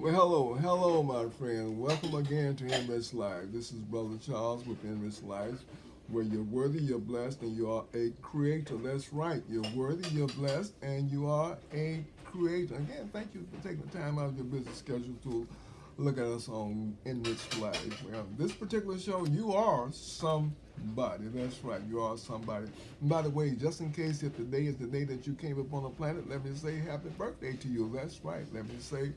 Well, hello, my friend. Welcome again to Enrich Life. This is Brother Charles with Enrich Life, where you're worthy, you're blessed, and you are a creator. That's right. You're worthy, you're blessed, and you are a creator. Again, thank you for taking the time out of your busy schedule to look at us on Enrich Life. Well, this particular show, you are somebody. That's right. You are somebody. And by the way, just in case if today is the day that you came upon the planet, let me say happy birthday to you. That's right. Let me say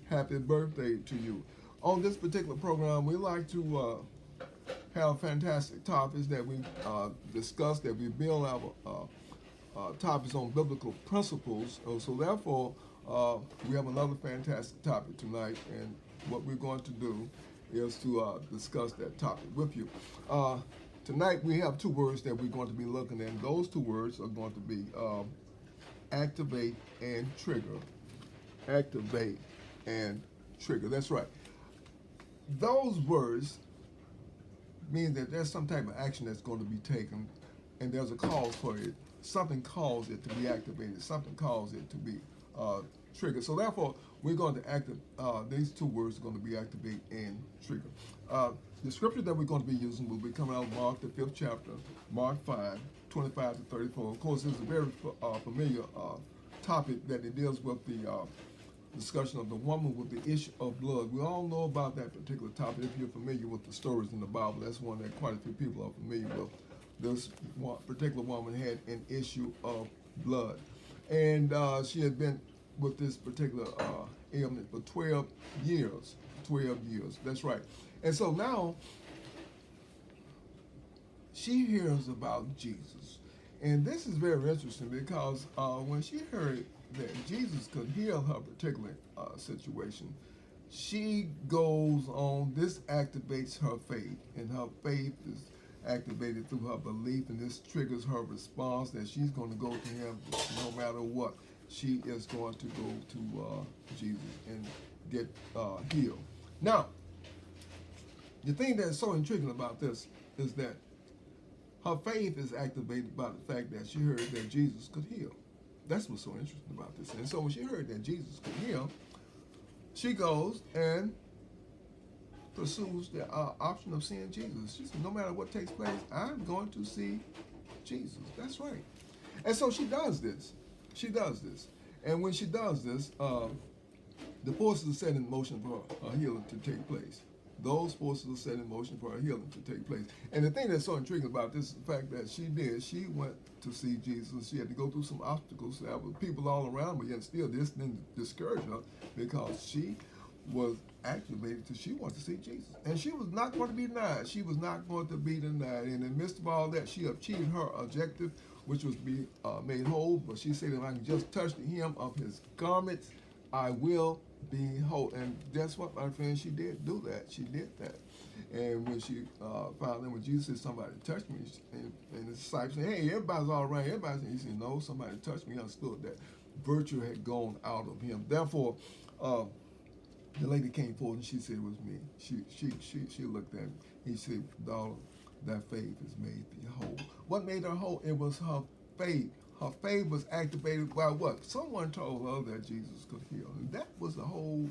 happy birthday to you. On this particular program, we like to have fantastic topics that we discuss, that we build our topics on biblical principles. So therefore, we have another fantastic topic tonight, and what we're going to do is to discuss that topic with you. Uh, Tonight, we have two words that we're going to be looking at. Those two words are going to be activate and trigger. Activate and trigger. That's right. Those words mean that there's some type of action that's going to be taken, and there's a cause for it. Something caused it to be activated. Something caused it to be uh, triggered. So therefore, we're going to activate. These two words are going to be activate and trigger. The scripture that we're going to be using will be coming out of Mark, the 5th chapter, Mark 5:25 to 34. Of course, it's a very familiar topic that it deals with the discussion of the woman with the issue of blood. We all know about that particular topic. If you're familiar with the stories in the Bible, that's one that quite a few people are familiar with. This one particular woman had an issue of blood, and she had been with this particular ailment for 12 years. 12 years, that's right. And so now she hears about Jesus. And this is very interesting because when she heard that Jesus could heal her particular situation, she goes on. This activates her faith, and her faith is activated through her belief, and this triggers her response that she's going to go to him no matter what. She is going to go to Jesus and get healed. Now, the thing that's so intriguing about this is that her faith is activated by the fact that she heard that Jesus could heal. That's what's so interesting about this. And so when she heard that Jesus could heal, she goes and pursues the option of seeing Jesus. She said, no matter what takes place, I'm going to see Jesus. That's right. And so she does this. She does this. And when she does this, the forces are set in motion for her healing to take place. Those forces are set in motion for her healing to take place. And the thing that's so intriguing about this is the fact that she went to see Jesus. She had to go through some obstacles. There were people all around, but yet still this didn't discourage her because she was activated to she wanted to see Jesus. And she was not going to be denied. She was not going to be denied. And in the midst of all that, she achieved her objective, which was to be made whole. But she said, if I can just touch the hem of his garments, I will be whole. And guess what, my friend? She did do that. She did that. And when she found out when Jesus said, somebody touched me, and the disciples said, hey, everybody's all right. Everybody's, he said, no, somebody touched me. He understood that virtue had gone out of him. Therefore, the lady came forward and she said it was me. She looked at me. He said, daughter, that faith has made thee whole. What made her whole? It was her faith. Her faith was activated by what? Someone told her that Jesus could heal. And that was the whole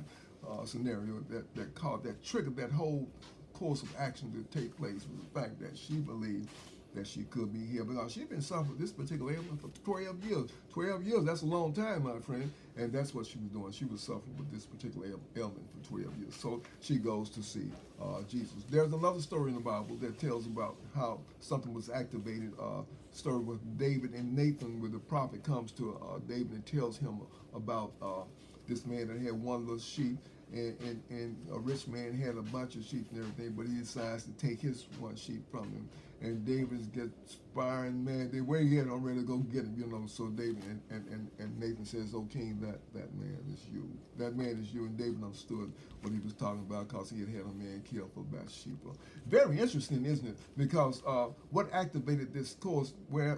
scenario that triggered that whole course of action to take place, was the fact that she believed that she could be healed. Because she'd been suffering this particular ailment for 12 years. 12 years, that's a long time, my friend. And that's what she was doing. She was suffering with this particular ailment for 12 years. So she goes to see Jesus. There's another story in the Bible that tells about how something was activated. Story with David and Nathan, where the prophet comes to David and tells him about this man that had one little sheep, and a rich man had a bunch of sheep and everything, but he decides to take his one sheep from him. And David gets firing mad. They where he had already to go get him, So David and Nathan says, "Oh King, that man is you. That man is you." And David understood what he was talking about because he had a man killed for Bathsheba. Very interesting, isn't it? Because what activated this course where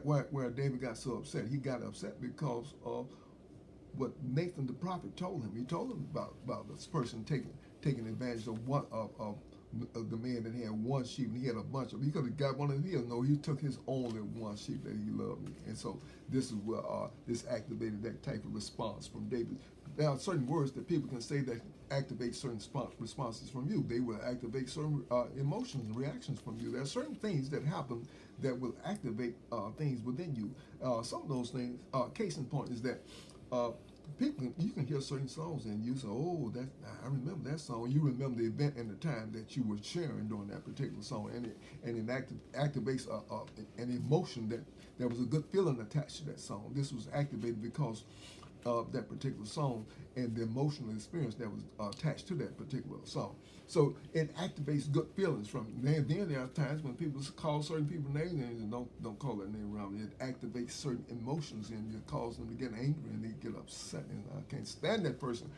David got so upset? He got upset because of what Nathan the prophet told him. He told him about this person taking advantage of the man that had one sheep and he had a bunch of. He could have got one of his. No, he took his only one sheep that he loved, and so this is where this activated that type of response from David. There are certain words that people can say that activate certain responses from you. They will activate certain emotions and reactions from you. There are certain things that happen that will activate things within you. Some of those things, case in point, is that people, you can hear certain songs and you say, "Oh, that I remember that song." You remember the event and the time that you were sharing during that particular song, and it activates an emotion that there was a good feeling attached to that song. This was activated because of that particular song and the emotional experience that was attached to that particular song. So it activates good feelings from you. Then there are times when people call certain people names and don't call that name around. It activates certain emotions and it causes them to get angry and they get upset and I can't stand that person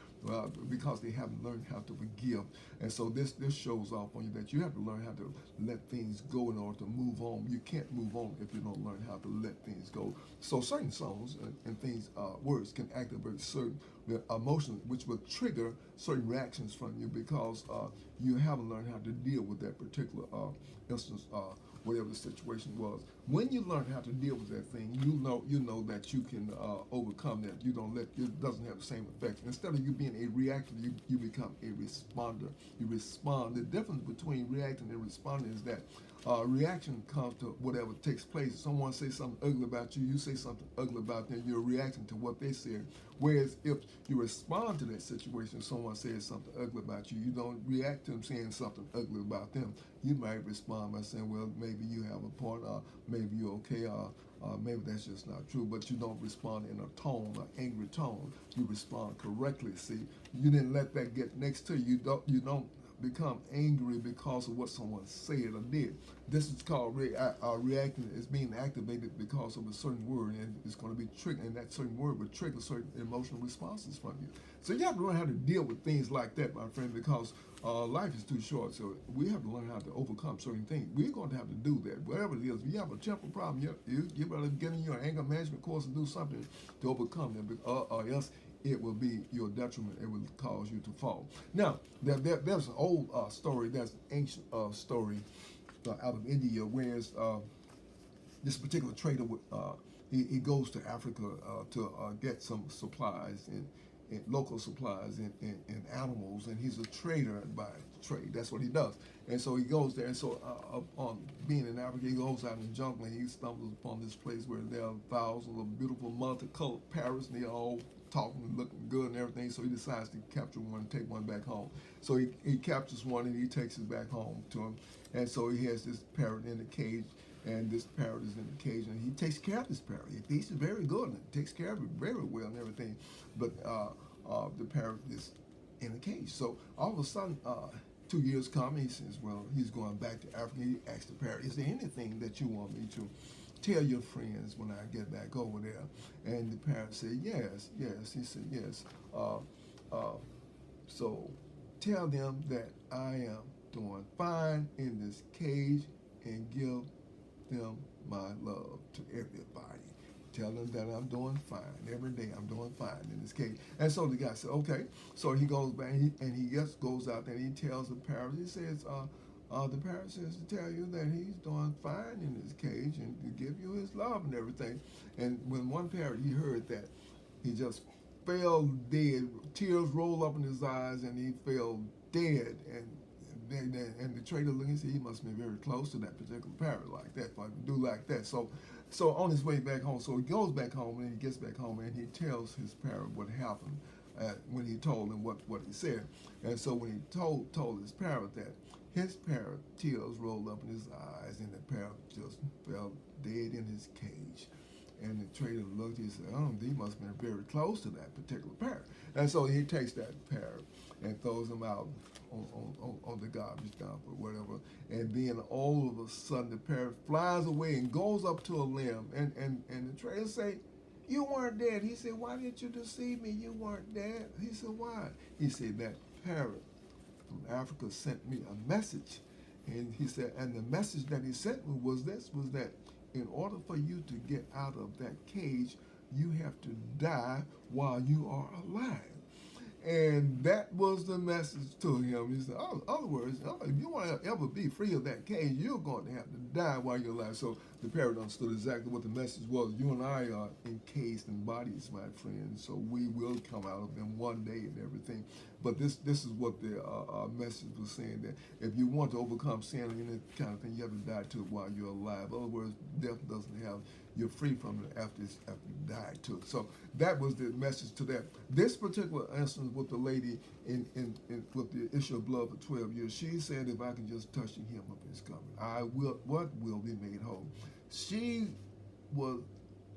because they haven't learned how to forgive. And so this shows off on you that you have to learn how to let things go in order to move on. You can't move on if you don't learn how to let things go. So certain songs and things, words can activate certain emotions, which will trigger certain reactions from you because you haven't learned how to deal with that particular instance, whatever the situation was. When you learn how to deal with that thing, you know that you can overcome that. You don't let it doesn't have the same effect. Instead of you being a reactor, you become a responder. You respond. The difference between reacting and responding is that reaction comes to whatever takes place. Someone says something ugly about you, you say something ugly about them, you're reacting to what they said. Whereas if you respond to that situation, someone says something ugly about you, you don't react to them saying something ugly about them. You might respond by saying, well, maybe you have a point, maybe you're okay, maybe that's just not true, but you don't respond in a tone, an angry tone. You respond correctly. See, you didn't let that get next to you. You don't become angry because of what someone said or did. This is called reacting. It's being activated because of a certain word, and it's going to be triggered, and that certain word will trigger certain emotional responses from you. So you have to learn how to deal with things like that, my friend, because life is too short. So we have to learn how to overcome certain things. We're going to have to do that, whatever it is. If you have a temper problem, you better get in your anger management course and do something to overcome it, or else it will be your detriment. It will cause you to fall. Now, there's an old story, that's an ancient story out of India, where this particular trader would, he goes to Africa to get some supplies and local supplies and animals, and he's a trader by trade. That's what he does. And so he goes there, and so on being in Africa, he goes out in the jungle and he stumbles upon this place where there are thousands of beautiful multicolored parrots, and they're all talking and looking good and everything. So he decides to capture one and take one back home. So he captures one and he takes it back home to him. And so he has this parrot in the cage, and this parrot is in the cage, and he takes care of this parrot. He feeds it very good and takes care of it very well and everything. But the parrot is in the cage. So all of a sudden, 2 years come, and he says, well, he's going back to Africa. He asks the parrot, is there anything that you want me to tell your friends when I get back over there? And the parrot said, yes. He said, yes. So tell them that I am doing fine in this cage and give them my love to everybody. Tell them that I'm doing fine. Every day I'm doing fine in this cage. And so the guy said, okay. So he goes back and he just goes out there and he tells the parrot, he says, the parrot says to tell you that he's doing fine in his cage and to give you his love and everything. And when one parrot, he heard that, he just fell dead. Tears rolled up in his eyes and he fell dead. And the trader looked and said, he must be very close to that particular parrot like that, if I can do like that. So on his way back home, so he goes back home and he gets back home and he tells his parrot what happened when he told him what he said. And so when he told his parrot that, his parrot, tears rolled up in his eyes and the parrot just fell dead in his cage. And the trader looked, he said, he must have been very close to that particular parrot. And so he takes that parrot and throws him out on the garbage dump or whatever. And then all of a sudden the parrot flies away and goes up to a limb. And the trader say, you weren't dead. He said, why did you deceive me? You weren't dead. He said, why? He said, that parrot from Africa sent me a message. And he said, and the message that he sent me was that in order for you to get out of that cage, you have to die while you are alive. And that was the message to him. He said, oh, in other words, if you want to ever be free of that cage, you're going to have to die while you're alive. So the parrot understood exactly what the message was. You and I are encased in bodies, my friend, so we will come out of them one day and everything. But this is what the message was saying, that if you want to overcome sin and any kind of thing, you have to die to it while you're alive. In other words, death doesn't have, you're free from it after you die to it. So that was the message to that. This particular instance with the lady in with the issue of blood for 12 years, she said, if I can just touch the hem of his garment, I will, what will be made whole. She was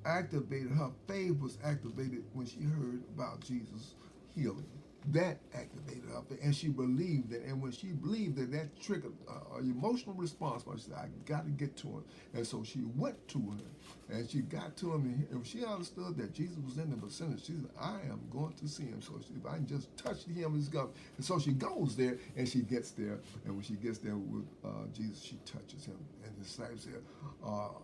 activated, her faith was activated when she heard about Jesus' healing. That activated her faith, and she believed that. And when she believed that, that triggered an emotional response. She said, I got to get to him. And so she went to him, and she got to him, and she understood that Jesus was in the vicinity. She said, I am going to see him. So if I can just touch him, he's gone. And so she goes there, and she gets there. And when she gets there with Jesus, she touches him. And the disciples said,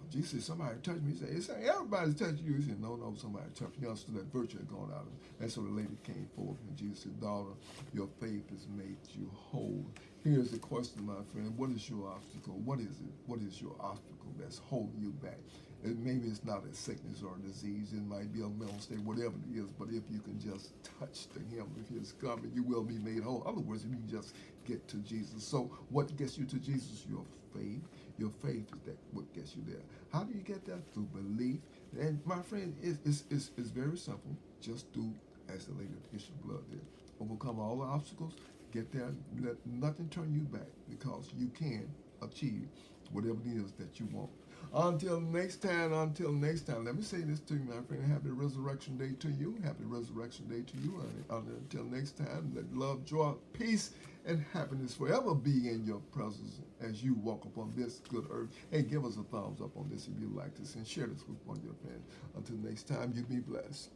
Jesus said, somebody touched me. He said, everybody's touching you. He said, no, somebody touched me. He understood that virtue had gone out of him. And so the lady came forward, and Jesus said, daughter, your faith has made you whole. Here's the question, my friend. What is your obstacle? What is it? What is your obstacle that's holding you back? Maybe it's not a sickness or a disease. It might be a mental state, whatever it is. But if you can just touch the hem of his garment, you will be made whole. In other words, if you can just get to Jesus. So what gets you to Jesus? Your faith. Your faith is that what gets you there. How do you get there? Through belief. And my friend, it's very simple. Just do as the lady of the issue of blood did. Overcome all the obstacles. Get there. Let nothing turn you back, because you can achieve whatever it is that you want. Until next time, let me say this to you, my friend. Happy Resurrection Day to you. Happy Resurrection Day to you. And until next time, let love, joy, peace, and happiness forever be in your presence as you walk upon this good earth. Hey, give us a thumbs up on this if you like this, and share this with one of your friends. Until next time, you be blessed.